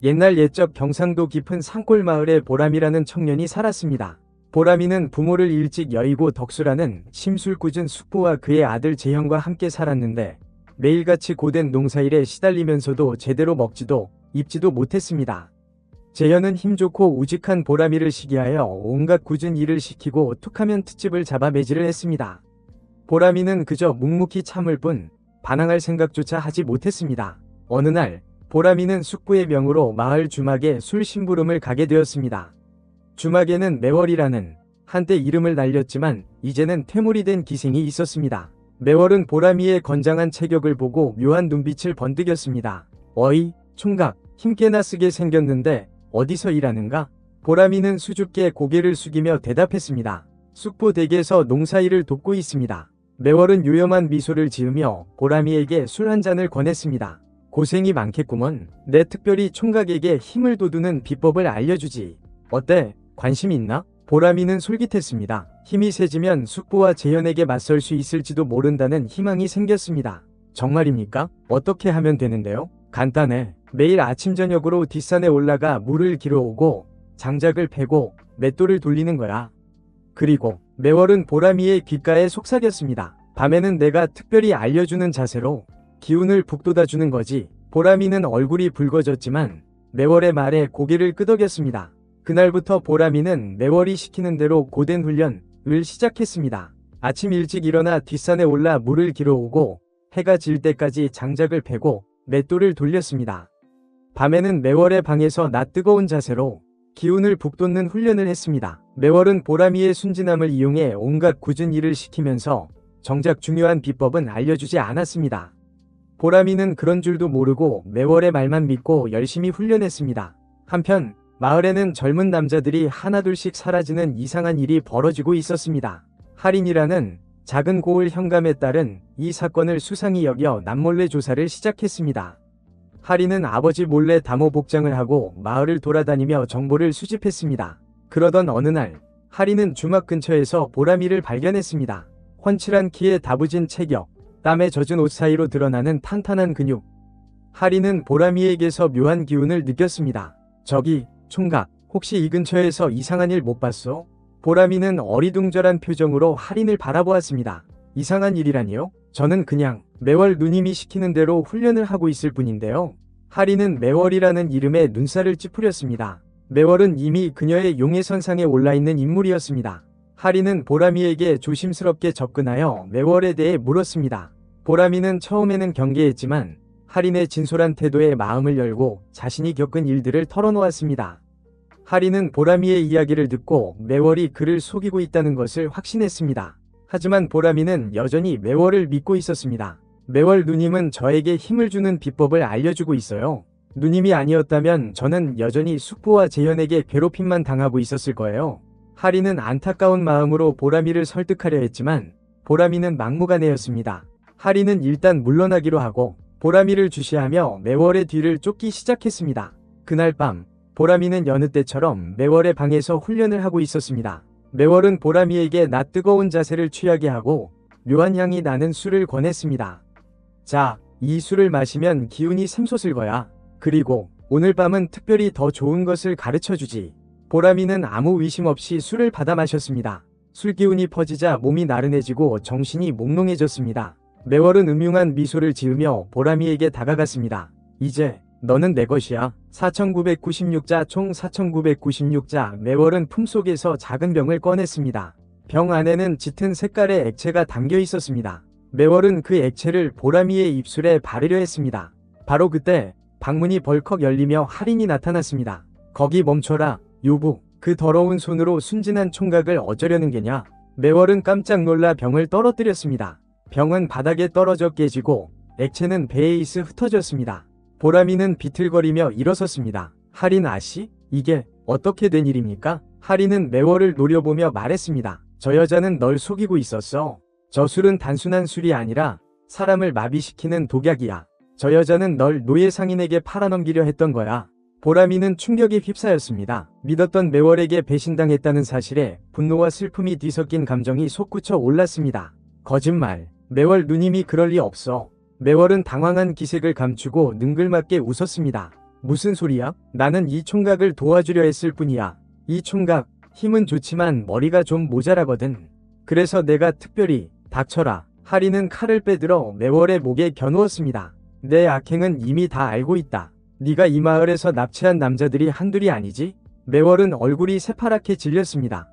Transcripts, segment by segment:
옛날 옛적 경상도 깊은 산골 마을에 보람이라는 청년이 살았습니다. 보람이는 부모를 일찍 여의고 덕수라는 심술궂은 숙부와 그의 아들 재현과 함께 살았는데 매일같이 고된 농사일에 시달리면서도 제대로 먹지도 입지도 못했습니다. 재현은 힘좋고 우직한 보람이를 시기하여 온갖 굳은 일을 시키고 툭하면 트집을 잡아 매질을 했습니다. 보람이는 그저 묵묵히 참을 뿐 반항할 생각조차 하지 못했습니다. 어느 날 보람이는 숙부의 명으로 마을 주막에 술 심부름을 가게 되었습니다. 주막에는 매월이라는 한때 이름을 날렸지만 이제는 퇴물이 된 기생이 있었습니다. 매월은 보람이의 건장한 체격을 보고 묘한 눈빛을 번득였습니다. 어이, 총각, 힘께나 쓰게 생겼는데 어디서 일하는가? 보람이는 수줍게 고개를 숙이며 대답했습니다. 숙부 댁에서 농사일을 돕고 있습니다. 매월은 요염한 미소를 지으며 보람이에게 술 한 잔을 권했습니다. 고생이 많겠구먼. 내 특별히 총각에게 힘을 돋우는 비법을 알려주지. 어때? 관심 있나? 보람이는 솔깃했습니다. 힘이 세지면 숙부와 재현에게 맞설 수 있을지도 모른다는 희망이 생겼습니다. 정말입니까? 어떻게 하면 되는데요? 간단해. 매일 아침 저녁으로 뒷산에 올라가 물을 길어오고 장작을 패고 맷돌을 돌리는 거야. 그리고 매월은 보람이의 귓가에 속삭였습니다. 밤에는 내가 특별히 알려주는 자세로 기운을 북돋아주는 거지. 보람이는 얼굴이 붉어졌지만 매월의 말에 고개를 끄덕였습니다. 그날부터 보람이는 매월이 시키는 대로 고된 훈련을 시작했습니다. 아침 일찍 일어나 뒷산에 올라 물을 길어오고 해가 질 때까지 장작을 패고 맷돌을 돌렸습니다. 밤에는 매월의 방에서 낯뜨거운 자세로 기운을 북돋는 훈련을 했습니다. 매월은 보람이의 순진함을 이용해 온갖 굳은 일을 시키면서 정작 중요한 비법은 알려주지 않았습니다. 보람이는 그런 줄도 모르고 매월의 말만 믿고 열심히 훈련했습니다. 한편 마을에는 젊은 남자들이 하나둘씩 사라지는 이상한 일이 벌어지고 있었습니다. 할인이라는 작은 고을 현감에 따른 이 사건을 수상히 여겨 남몰래 조사를 시작했습니다. 할인은 아버지 몰래 담호 복장을 하고 마을을 돌아다니며 정보를 수집했습니다. 그러던 어느 날 할인은 주막 근처에서 보람이를 발견했습니다. 훤칠한 키에 다부진 체격, 땀에 젖은 옷 사이로 드러나는 탄탄한 근육. 할인은 보람이에게서 묘한 기운을 느꼈습니다. 저기, 총각, 혹시 이 근처에서 이상한 일 못 봤소? 보람이는 어리둥절한 표정으로 할인을 바라보았습니다. 이상한 일이라니요? 저는 그냥 매월 누님이 시키는 대로 훈련을 하고 있을 뿐인데요. 할인은 매월이라는 이름에 눈살을 찌푸렸습니다. 매월은 이미 그녀의 용의선상에 올라있는 인물이었습니다. 할인은 보람이에게 조심스럽게 접근하여 매월에 대해 물었습니다. 보람이는 처음에는 경계했지만 할인의 진솔한 태도에 마음을 열고 자신이 겪은 일들을 털어놓았습니다. 할인은 보람이의 이야기를 듣고 매월이 그를 속이고 있다는 것을 확신했습니다. 하지만 보람이는 여전히 매월을 믿고 있었습니다. 매월 누님은 저에게 힘을 주는 비법을 알려주고 있어요. 누님이 아니었다면 저는 여전히 숙부와 재현에게 괴롭힘만 당하고 있었을 거예요. 할인은 안타까운 마음으로 보람이를 설득하려 했지만 보람이는 막무가내였습니다. 할인은 일단 물러나기로 하고 보람이를 주시하며 매월의 뒤를 쫓기 시작했습니다. 그날 밤 보람이는 여느 때처럼 매월의 방에서 훈련을 하고 있었습니다. 매월은 보람이에게 낯뜨거운 자세를 취하게 하고 묘한 향이 나는 술을 권했습니다. 자, 이 술을 마시면 기운이 샘솟을 거야. 그리고 오늘 밤은 특별히 더 좋은 것을 가르쳐주지. 보람이는 아무 의심 없이 술을 받아 마셨습니다. 술기운이 퍼지자 몸이 나른해지고 정신이 몽롱해졌습니다. 매월은 음흉한 미소를 지으며 보람이에게 다가갔습니다. 이제 너는 내 것이야. 4996자 총 4996자. 매월은 품속에서 작은 병을 꺼냈습니다. 병 안에는 짙은 색깔의 액체가 담겨 있었습니다. 매월은 그 액체를 보람이의 입술에 바르려 했습니다. 바로 그때 방문이 벌컥 열리며 할인이 나타났습니다. 거기 멈춰라. 요부, 그 더러운 손으로 순진한 총각을 어쩌려는 게냐? 매월은 깜짝 놀라 병을 떨어뜨렸습니다. 병은 바닥에 떨어져 깨지고 액체는 배에 있어 흩어졌습니다. 보람이는 비틀거리며 일어섰습니다. 할인 아씨? 이게 어떻게 된 일입니까? 할인은 매월을 노려보며 말했습니다. 저 여자는 널 속이고 있었어. 저 술은 단순한 술이 아니라 사람을 마비시키는 독약이야. 저 여자는 널 노예 상인에게 팔아넘기려 했던 거야. 보람이는 충격에 휩싸였습니다. 믿었던 매월에게 배신당했다는 사실에 분노와 슬픔이 뒤섞인 감정이 솟구쳐 올랐습니다. 거짓말. 매월 누님이 그럴 리 없어. 매월은 당황한 기색을 감추고 능글맞게 웃었습니다. 무슨 소리야? 나는 이 총각을 도와주려 했을 뿐이야. 이 총각, 힘은 좋지만 머리가 좀 모자라거든. 그래서 내가 특별히, 닥쳐라. 하리는 칼을 빼들어 매월의 목에 겨누었습니다. 내 악행은 이미 다 알고 있다. 네가 이 마을에서 납치한 남자들이 한둘이 아니지? 매월은 얼굴이 새파랗게 질렸습니다.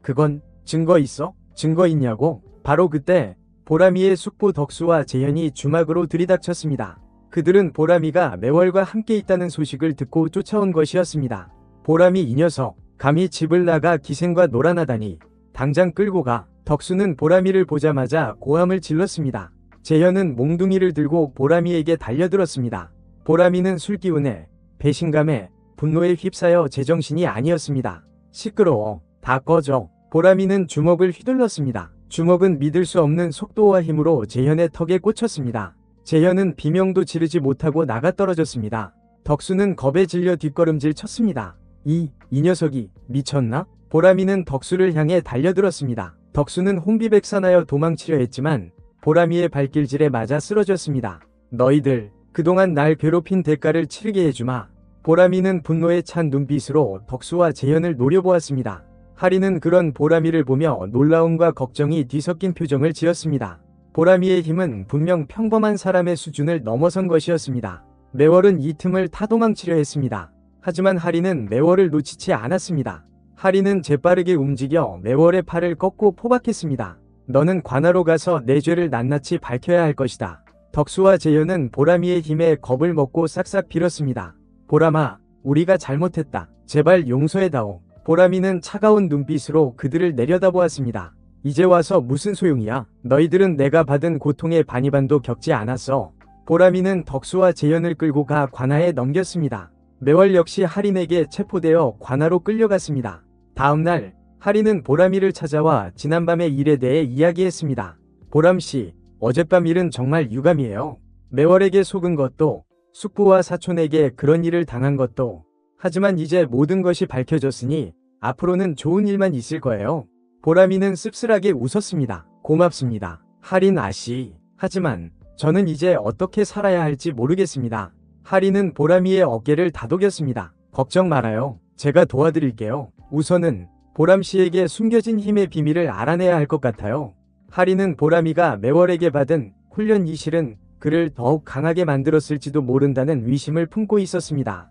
그건 증거 있어? 증거 있냐고? 바로 그때 보람이의 숙부 덕수와 재현이 주막으로 들이닥쳤습니다. 그들은 보람이가 매월과 함께 있다는 소식을 듣고 쫓아온 것이었습니다. 보람이 이 녀석, 감히 집을 나가 기생과 놀아나다니. 당장 끌고 가. 덕수는 보람이를 보자마자 고함을 질렀습니다. 재현은 몽둥이를 들고 보람이에게 달려들었습니다. 보람이는 술기운에, 배신감에, 분노에 휩싸여 제정신이 아니었습니다. 시끄러워. 다 꺼져. 보람이는 주먹을 휘둘렀습니다. 주먹은 믿을 수 없는 속도와 힘으로 재현의 턱에 꽂혔습니다. 재현은 비명도 지르지 못하고 나가떨어졌습니다. 덕수는 겁에 질려 뒷걸음질 쳤습니다. 이 녀석이 미쳤나? 보람이는 덕수를 향해 달려들었습니다. 덕수는 혼비백산하여 도망치려 했지만 보람이의 발길질에 맞아 쓰러졌습니다. 너희들, 그동안 날 괴롭힌 대가를 치르게 해주마. 보람이는 분노에 찬 눈빛으로 덕수와 재현을 노려보았습니다. 하리는 그런 보람이를 보며 놀라움과 걱정이 뒤섞인 표정을 지었습니다. 보람이의 힘은 분명 평범한 사람의 수준을 넘어선 것이었습니다. 매월은 이 틈을 타도망치려 했습니다. 하지만 하리는 매월을 놓치지 않았습니다. 하리는 재빠르게 움직여 매월의 팔을 꺾고 포박했습니다. 너는 관하로 가서 내 죄를 낱낱이 밝혀야 할 것이다. 덕수와 재현은 보람이의 힘에 겁을 먹고 싹싹 빌었습니다. 보람아, 우리가 잘못했다. 제발 용서해다오. 보람이는 차가운 눈빛으로 그들을 내려다보았습니다. 이제 와서 무슨 소용이야? 너희들은 내가 받은 고통의 반이반도 겪지 않았어. 보람이는 덕수와 재현을 끌고 가 관하에 넘겼습니다. 매월 역시 하린에게 체포되어 관하로 끌려갔습니다. 다음날 하린은 보람이를 찾아와 지난밤의 일에 대해 이야기했습니다. 보람씨, 어젯밤 일은 정말 유감이에요. 매월에게 속은 것도, 숙부와 사촌에게 그런 일을 당한 것도. 하지만 이제 모든 것이 밝혀졌으니 앞으로는 좋은 일만 있을 거예요. 보람이는 씁쓸하게 웃었습니다. 고맙습니다. 하린 아씨. 하지만 저는 이제 어떻게 살아야 할지 모르겠습니다. 하린은 보람이의 어깨를 다독였습니다. 걱정 말아요. 제가 도와드릴게요. 우선은 보람씨에게 숨겨진 힘의 비밀을 알아내야 할 것 같아요. 하린은 보람이가 매월에게 받은 훈련 이실은 그를 더욱 강하게 만들었을지도 모른다는 의심을 품고 있었습니다.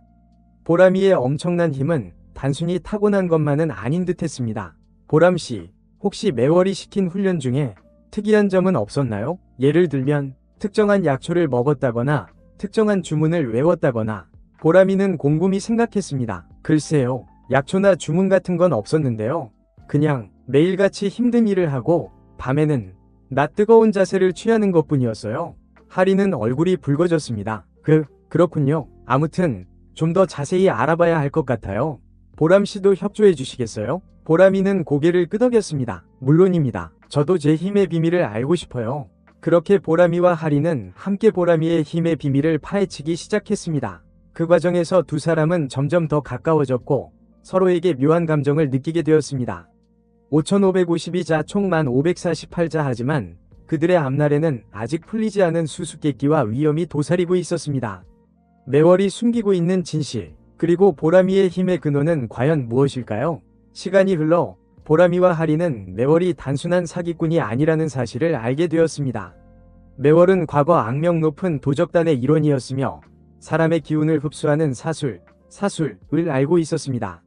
보람이의 엄청난 힘은 단순히 타고난 것만은 아닌 듯했습니다. 보람씨, 혹시 매월이 시킨 훈련 중에 특이한 점은 없었나요? 예를 들면 특정한 약초를 먹었다거나 특정한 주문을 외웠다거나. 보람이는 곰곰이 생각했습니다. 글쎄요, 약초나 주문 같은 건 없었는데요. 그냥 매일같이 힘든 일을 하고 밤에는 낯뜨거운 자세를 취하는 것뿐이었어요. 하리는 얼굴이 붉어졌습니다. 그렇군요. 아무튼 좀 더 자세히 알아봐야 할 것 같아요. 보람씨도 협조해 주시겠어요? 보람이는 고개를 끄덕였습니다. 물론입니다. 저도 제 힘의 비밀을 알고 싶어요. 그렇게 보람이와 하리는 함께 보람이의 힘의 비밀을 파헤치기 시작했습니다. 그 과정에서 두 사람은 점점 더 가까워졌고 서로에게 묘한 감정을 느끼게 되었습니다. 5552자 총 1548자. 하지만 그들의 앞날에는 아직 풀리지 않은 수수께끼와 위험이 도사리고 있었습니다. 매월이 숨기고 있는 진실, 그리고 보람이의 힘의 근원은 과연 무엇일까요? 시간이 흘러 보람이와 하리는 매월이 단순한 사기꾼이 아니라는 사실을 알게 되었습니다. 매월은 과거 악명 높은 도적단의 일원이었으며 사람의 기운을 흡수하는 사술을 알고 있었습니다.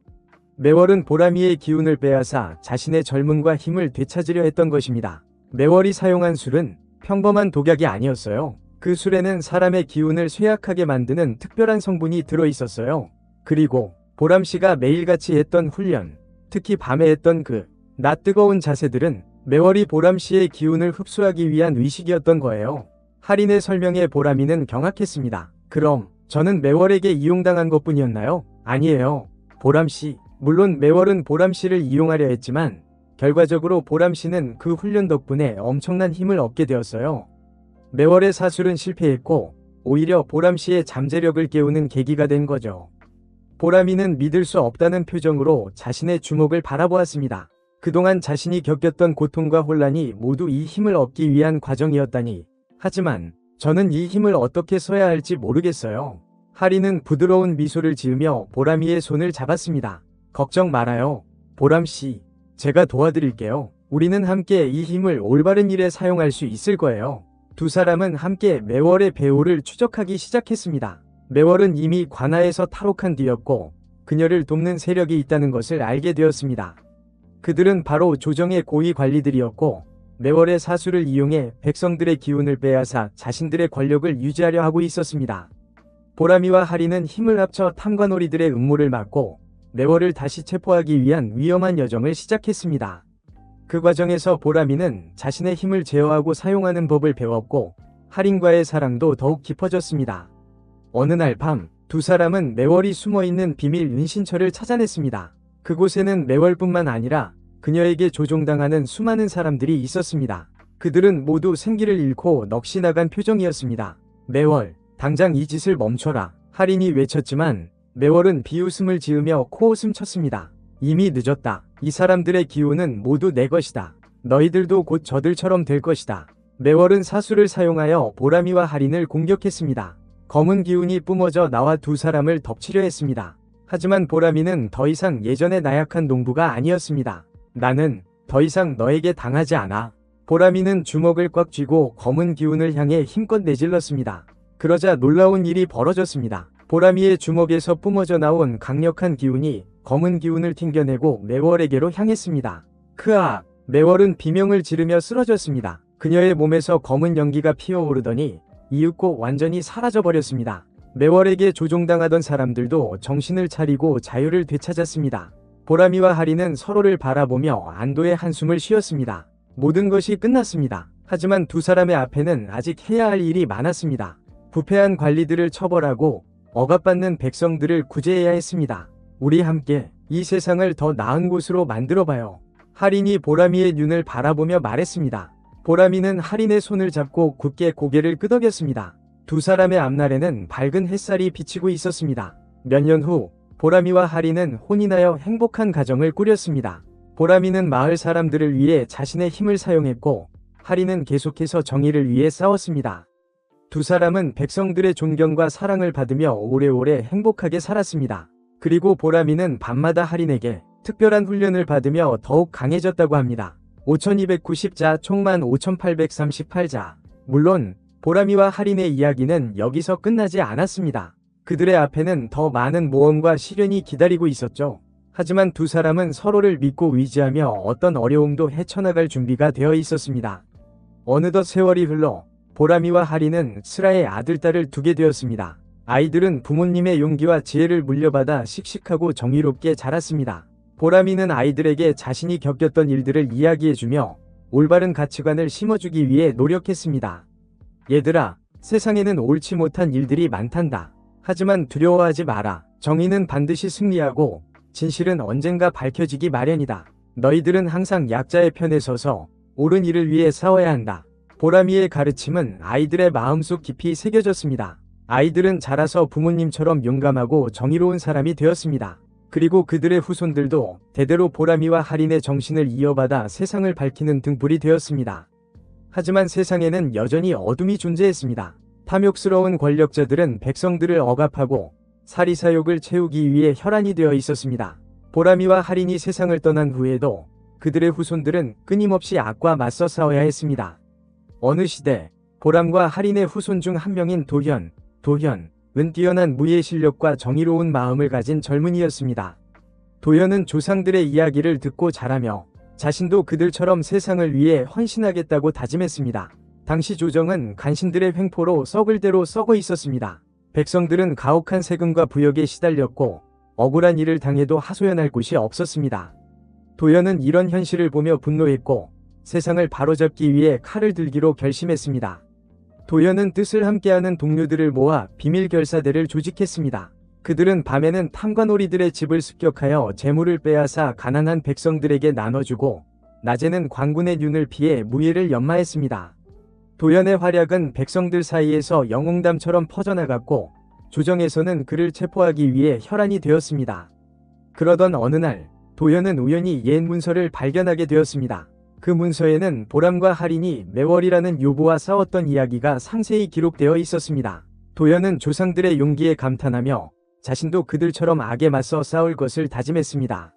매월은 보람이의 기운을 빼앗아 자신의 젊음과 힘을 되찾으려 했던 것입니다. 매월이 사용한 술은 평범한 독약이 아니었어요. 그 술에는 사람의 기운을 쇠약하게 만드는 특별한 성분이 들어있었어요. 그리고 보람씨가 매일같이 했던 훈련, 특히 밤에 했던 그 낯뜨거운 자세들은 매월이 보람씨의 기운을 흡수하기 위한 의식이었던 거예요. 하린의 설명에 보람이는 경악했습니다. 그럼 저는 매월에게 이용당한 것뿐이었나요? 아니에요. 보람씨. 물론 매월은 보람씨를 이용하려 했지만 결과적으로 보람씨는 그 훈련 덕분에 엄청난 힘을 얻게 되었어요. 매월의 사술은 실패했고 오히려 보람씨의 잠재력을 깨우는 계기가 된 거죠. 보람이는 믿을 수 없다는 표정으로 자신의 주먹을 바라보았습니다. 그동안 자신이 겪었던 고통과 혼란이 모두 이 힘을 얻기 위한 과정이었다니. 하지만 저는 이 힘을 어떻게 써야 할지 모르겠어요. 하리는 부드러운 미소를 지으며 보람이의 손을 잡았습니다. 걱정 말아요. 보람씨. 제가 도와드릴게요. 우리는 함께 이 힘을 올바른 일에 사용할 수 있을 거예요. 두 사람은 함께 매월의 배후를 추적하기 시작했습니다. 매월은 이미 관아에서 탈옥한 뒤였고 그녀를 돕는 세력이 있다는 것을 알게 되었습니다. 그들은 바로 조정의 고위 관리들이었고 매월의 사수를 이용해 백성들의 기운을 빼앗아 자신들의 권력을 유지하려 하고 있었습니다. 보람이와 하리는 힘을 합쳐 탐관오리들의 음모를 막고 매월을 다시 체포하기 위한 위험한 여정을 시작했습니다. 그 과정에서 보람이는 자신의 힘을 제어하고 사용하는 법을 배웠고 하린과의 사랑도 더욱 깊어졌습니다. 어느 날 밤, 두 사람은 매월이 숨어있는 비밀 은신처를 찾아냈습니다. 그곳에는 매월뿐만 아니라 그녀에게 조종당하는 수많은 사람들이 있었습니다. 그들은 모두 생기를 잃고 넋이 나간 표정이었습니다. 매월, 당장 이 짓을 멈춰라. 하린이 외쳤지만 매월은 비웃음을 지으며 코웃음 쳤습니다. 이미 늦었다. 이 사람들의 기운은 모두 내 것이다. 너희들도 곧 저들처럼 될 것이다. 매월은 사수를 사용하여 보람이와 하린을 공격했습니다. 검은 기운이 뿜어져 나와 두 사람을 덮치려 했습니다. 하지만 보람이는 더 이상 예전의 나약한 농부가 아니었습니다. 나는 더 이상 너에게 당하지 않아. 보람이는 주먹을 꽉 쥐고 검은 기운을 향해 힘껏 내질렀습니다. 그러자 놀라운 일이 벌어졌습니다. 보람이의 주먹에서 뿜어져 나온 강력한 기운이 검은 기운을 튕겨내고 매월에게로 향했습니다. 크아! 매월은 비명을 지르며 쓰러졌습니다. 그녀의 몸에서 검은 연기가 피어오르더니 이윽고 완전히 사라져버렸습니다. 매월에게 조종당하던 사람들도 정신을 차리고 자유를 되찾았습니다. 보람이와 하리는 서로를 바라보며 안도의 한숨을 쉬었습니다. 모든 것이 끝났습니다. 하지만 두 사람의 앞에는 아직 해야 할 일이 많았습니다. 부패한 관리들을 처벌하고 억압받는 백성들을 구제해야 했습니다. 우리 함께 이 세상을 더 나은 곳으로 만들어봐요. 하린이 보람이의 눈을 바라보며 말했습니다. 보람이는 하린의 손을 잡고 굳게 고개를 끄덕였습니다. 두 사람의 앞날에는 밝은 햇살이 비치고 있었습니다. 몇 년 후 보람이와 하린은 혼인하여 행복한 가정을 꾸렸습니다. 보람이는 마을 사람들을 위해 자신의 힘을 사용했고 하린은 계속해서 정의를 위해 싸웠습니다. 두 사람은 백성들의 존경과 사랑을 받으며 오래오래 행복하게 살았습니다. 그리고 보람이는 밤마다 하린에게 특별한 훈련을 받으며 더욱 강해졌다고 합니다. 5290자 총 15,838자. 물론 보람이와 하린의 이야기는 여기서 끝나지 않았습니다. 그들의 앞에는 더 많은 모험과 시련이 기다리고 있었죠. 하지만 두 사람은 서로를 믿고 의지하며 어떤 어려움도 헤쳐나갈 준비가 되어 있었습니다. 어느덧 세월이 흘러 보람이와 하린은 스라의 아들딸을 두게 되었습니다. 아이들은 부모님의 용기와 지혜를 물려받아 씩씩하고 정의롭게 자랐습니다. 보람이는 아이들에게 자신이 겪었던 일들을 이야기해주며 올바른 가치관을 심어주기 위해 노력했습니다. 얘들아, 세상에는 옳지 못한 일들이 많단다. 하지만 두려워하지 마라. 정의는 반드시 승리하고 진실은 언젠가 밝혀지기 마련이다. 너희들은 항상 약자의 편에 서서 옳은 일을 위해 싸워야 한다. 보람이의 가르침은 아이들의 마음속 깊이 새겨졌습니다. 아이들은 자라서 부모님처럼 용감하고 정의로운 사람이 되었습니다. 그리고 그들의 후손들도 대대로 보람이와 하린의 정신을 이어받아 세상을 밝히는 등불이 되었습니다. 하지만 세상에는 여전히 어둠이 존재했습니다. 탐욕스러운 권력자들은 백성들을 억압하고 사리사욕을 채우기 위해 혈안이 되어 있었습니다. 보람이와 하린이 세상을 떠난 후에도 그들의 후손들은 끊임없이 악과 맞서 싸워야 했습니다. 어느 시대 보람과 하린의 후손 중 한 명인 도현은 뛰어난 무예 실력과 정의로운 마음을 가진 젊은이였습니다. 도현은 조상들의 이야기를 듣고 자라며 자신도 그들처럼 세상을 위해 헌신하겠다고 다짐했습니다. 당시 조정은 간신들의 횡포로 썩을 대로 썩어 있었습니다. 백성들은 가혹한 세금과 부역에 시달렸고 억울한 일을 당해도 하소연할 곳이 없었습니다. 도현은 이런 현실을 보며 분노했고 세상을 바로잡기 위해 칼을 들기로 결심했습니다. 도현은 뜻을 함께하는 동료들을 모아 비밀 결사대를 조직했습니다. 그들은 밤에는 탐관오리들의 집을 습격하여 재물을 빼앗아 가난한 백성들에게 나눠주고 낮에는 관군의 눈을 피해 무예를 연마했습니다. 도현의 활약은 백성들 사이에서 영웅담처럼 퍼져나갔고 조정에서는 그를 체포하기 위해 혈안이 되었습니다. 그러던 어느 날 도현은 우연히 옛 문서를 발견하게 되었습니다. 그 문서에는 보람과 하린이 매월이라는 요부와 싸웠던 이야기가 상세히 기록되어 있었습니다. 도연은 조상들의 용기에 감탄하며 자신도 그들처럼 악에 맞서 싸울 것을 다짐했습니다.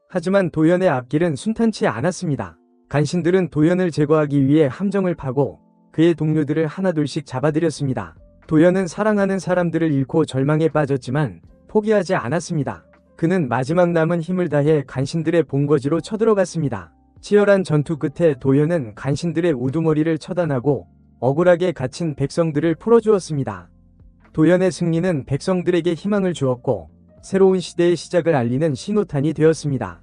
하지만 도연의 앞길은 순탄치 않았습니다. 간신들은 도연을 제거하기 위해 함정을 파고 그의 동료들을 하나둘씩 잡아들였습니다. 도연은 사랑하는 사람들을 잃고 절망에 빠졌지만 포기하지 않았습니다. 그는 마지막 남은 힘을 다해 간신들의 본거지로 쳐들어갔습니다. 치열한 전투 끝에 도연은 간신들의 우두머리를 처단하고 억울하게 갇힌 백성들을 풀어주었습니다. 도연의 승리는 백성들에게 희망을 주었고 새로운 시대의 시작을 알리는 신호탄이 되었습니다.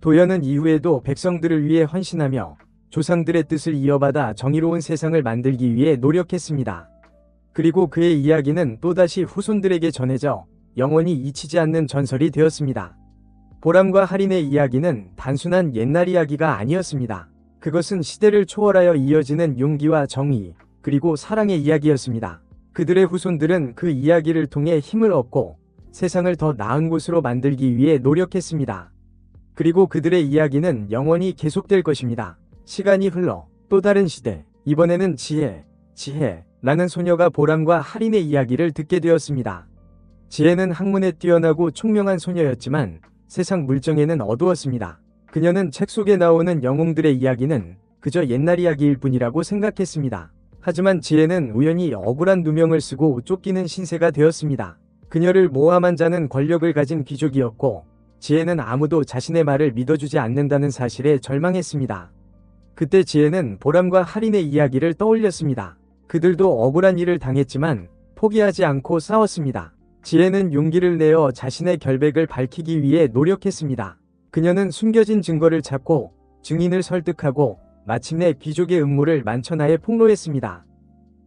도연은 이후에도 백성들을 위해 헌신하며 조상들의 뜻을 이어받아 정의로운 세상을 만들기 위해 노력했습니다. 그리고 그의 이야기는 또다시 후손들에게 전해져 영원히 잊히지 않는 전설이 되었습니다. 보람과 할인의 이야기는 단순한 옛날 이야기가 아니었습니다. 그것은 시대를 초월하여 이어지는 용기와 정의, 그리고 사랑의 이야기였습니다. 그들의 후손들은 그 이야기를 통해 힘을 얻고 세상을 더 나은 곳으로 만들기 위해 노력했습니다. 그리고 그들의 이야기는 영원히 계속될 것입니다. 시간이 흘러 또 다른 시대, 이번에는 지혜라는 소녀가 보람과 할인의 이야기를 듣게 되었습니다. 지혜는 학문에 뛰어나고 총명한 소녀였지만 세상 물정에는 어두웠습니다. 그녀는 책 속에 나오는 영웅들의 이야기는 그저 옛날 이야기일 뿐이라고 생각했습니다. 하지만 지혜는 우연히 억울한 누명을 쓰고 쫓기는 신세가 되었습니다. 그녀를 모함한 자는 권력을 가진 귀족이었고 지혜는 아무도 자신의 말을 믿어주지 않는다는 사실에 절망했습니다. 그때 지혜는 보람과 할인의 이야기를 떠올렸습니다. 그들도 억울한 일을 당했지만 포기하지 않고 싸웠습니다. 지혜는 용기를 내어 자신의 결백을 밝히기 위해 노력했습니다. 그녀는 숨겨진 증거를 찾고 증인을 설득하고 마침내 귀족의 음모를 만천하에 폭로했습니다.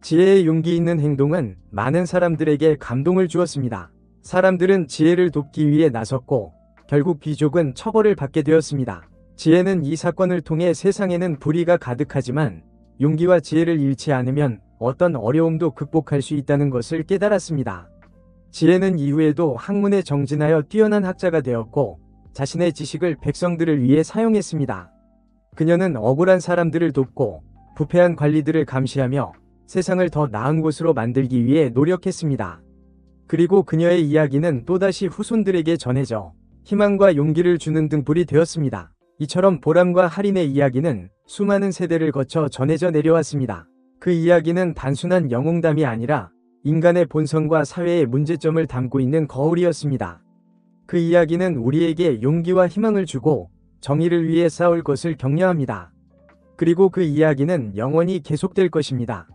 지혜의 용기 있는 행동은 많은 사람들에게 감동을 주었습니다. 사람들은 지혜를 돕기 위해 나섰고 결국 귀족은 처벌을 받게 되었습니다. 지혜는 이 사건을 통해 세상에는 불의가 가득하지만 용기와 지혜를 잃지 않으면 어떤 어려움도 극복할 수 있다는 것을 깨달았습니다. 지혜는 이후에도 학문에 정진하여 뛰어난 학자가 되었고 자신의 지식을 백성들을 위해 사용했습니다. 그녀는 억울한 사람들을 돕고 부패한 관리들을 감시하며 세상을 더 나은 곳으로 만들기 위해 노력했습니다. 그리고 그녀의 이야기는 또다시 후손들에게 전해져 희망과 용기를 주는 등불이 되었습니다. 이처럼 보람과 할인의 이야기는 수많은 세대를 거쳐 전해져 내려왔습니다. 그 이야기는 단순한 영웅담이 아니라 인간의 본성과 사회의 문제점을 담고 있는 거울이었습니다. 그 이야기는 우리에게 용기와 희망을 주고 정의를 위해 싸울 것을 격려합니다. 그리고 그 이야기는 영원히 계속될 것입니다.